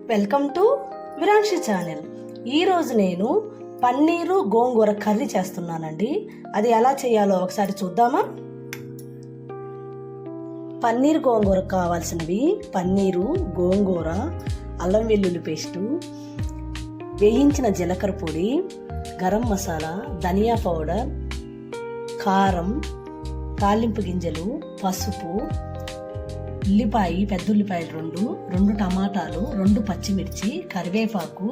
Welcome to విరాంక్షి channel. ఈరోజు నేను పన్నీరు గోంగూర curry చేస్తున్నానండి. అది ఎలా చేయాలో ఒకసారి చూద్దామా? పన్నీరు గోంగూర కావాల్సినవి పన్నీరు, గోంగూర, అల్లం వెల్లుల్లి పేస్టు, వేయించిన జీలకర్ర పొడి, గరం మసాలా, ధనియా పౌడర్, కారం, తాలింపు గింజలు, పసుపు, ఉల్లిపాయ, పెద్ద ఉల్లిపాయలు రెండు టమాటాలు, 2 పచ్చిమిర్చి, కరివేపాకు,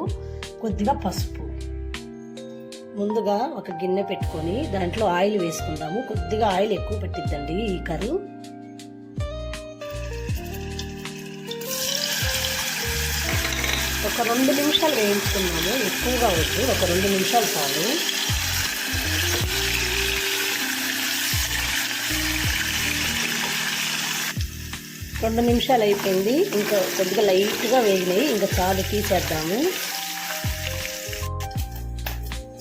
కొద్దిగా పసుపు. ముందుగా ఒక గిన్నె పెట్టుకొని దాంట్లో ఆయిల్ వేసుకుందాము. కొద్దిగా ఆయిల్ ఎక్కువ పెట్టిద్దండి ఈ కర్రీ. ఒక 2 నిమిషాలు వేయించుకున్నాము, ఎక్కువగా వద్దు, ఒక 2 నిమిషాలు చాలు. రెండు నిమిషాలు అయిపోయింది, ఇంకా కొద్దిగా లైట్గా వేగినాయి, ఇంకా చాలు, తీసేద్దాము.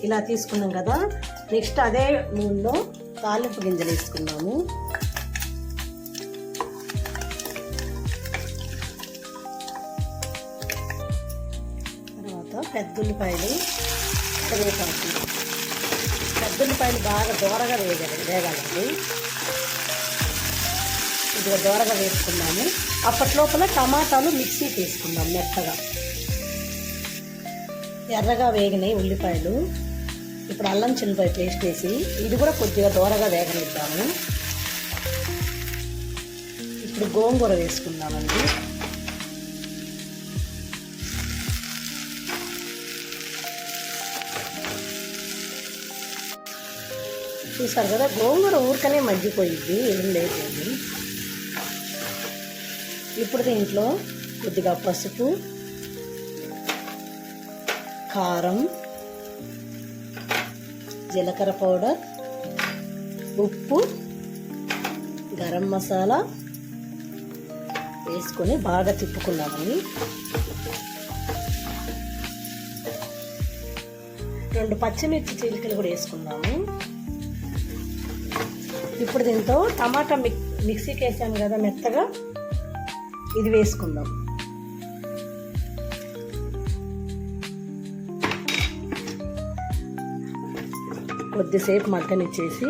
ఇలా తీసుకున్నాం కదా, నెక్స్ట్ అదే నూనెలో తాలింపు గింజలు వేసుకున్నాము. తర్వాత పెద్దుల్లిపాయలు, కరివేపాకు. పెద్దుల్లిపాయలు బాగా దోరగా వేగాలండి. ఇదిగా దోరగా వేసుకున్నాము. అప్పట్లోపల టమాటాలు మిక్సీ తీసుకుందాం మెత్తగా. ఎర్రగా వేగినాయి ఉల్లిపాయలు. ఇప్పుడు అల్లం చిన్నపాయ పేస్ట్ వేసి ఇది కూడా కొద్దిగా దోరగా వేగనిద్దాము. ఇప్పుడు గోంగూర వేసుకుందామండి. చూసారు కదా, గోంగూర ఊరికనే మగ్గిపోయిద్ది, ఏం లేదు. ఇప్పుడు దీంట్లో కొద్దిగా పసుపు, కారం, జీలకర్ర పౌడర్, ఉప్పు, గరం మసాలా వేసుకొని బాగా తిప్పుకున్నామని. 2 పచ్చిమిర్చి చీలికలు కూడా వేసుకున్నాము. ఇప్పుడు దీంతో టమాటా మిక్సీకి వేసాము కదా మెత్తగా, ఇది వేసుకుందాం. కొద్దిసేపు మగ్గనిచ్చేసి,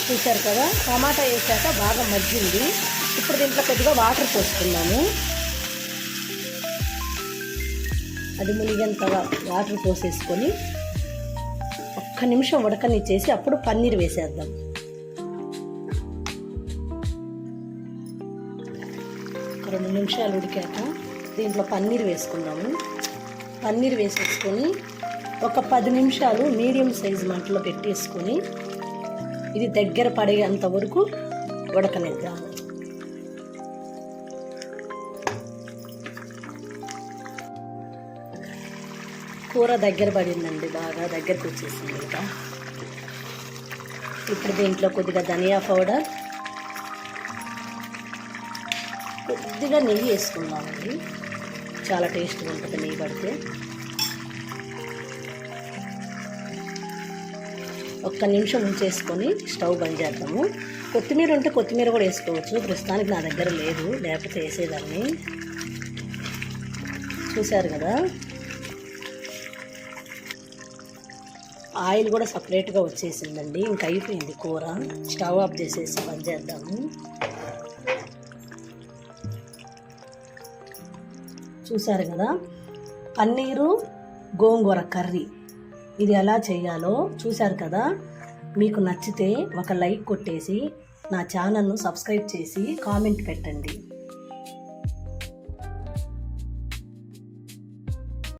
చూసారు కదా టమాటా వేసాక బాగా మగ్గింది. ఇప్పుడు దీంట్లో కొద్దిగా వాటర్ పోసుకున్నాము. అది మునిగేంతగా వాటర్ పోసేసుకొని 1 నిమిషం ఉడకనిచ్చేసి అప్పుడు పన్నీర్ వేసేద్దాం. ఒక 2 నిమిషాలు ఉడికాక దీంట్లో పన్నీర్ వేసుకుందాము. పన్నీర్ వేసేసుకొని ఒక 10 నిమిషాలు మీడియం సైజు మంటలో పెట్టేసుకొని ఇది దగ్గర పడేంత వరకు ఉడకనిద్దాము. కూర దగ్గర పడిందండి, బాగా దగ్గరకు వచ్చేసింది. ఇంకా ఇప్పుడు దీంట్లో కొద్దిగా ధనియా పౌడర్, కొద్దిగా నెయ్యి వేసుకున్నామండి. చాలా టేస్ట్గా ఉంటుంది నెయ్యి పడితే. 1 నిమిషం ఉంచేసుకొని స్టవ్ బంద్ చేద్దాము. కొత్తిమీర ఉంటే కొత్తిమీర కూడా వేసుకోవచ్చు, ప్రస్తుతానికి నా దగ్గర లేదు, లేకపోతే వేసేదాన్ని. చూశారు కదా, ఆయిల్ కూడా సపరేట్గా వచ్చేసిందండి. ఇంకా అయిపోయింది కూర. స్టవ్ ఆఫ్ చేసేసి బంద్ చేద్దాము. చూసారు కదా, పన్నీరు గోంగూర కర్రీ ఇది ఎలా చేయాలో చూసారు కదా. మీకు నచ్చితే ఒక లైక్ కొట్టేసి నా ఛానల్ను సబ్స్క్రైబ్ చేసి కామెంట్ పెట్టండి.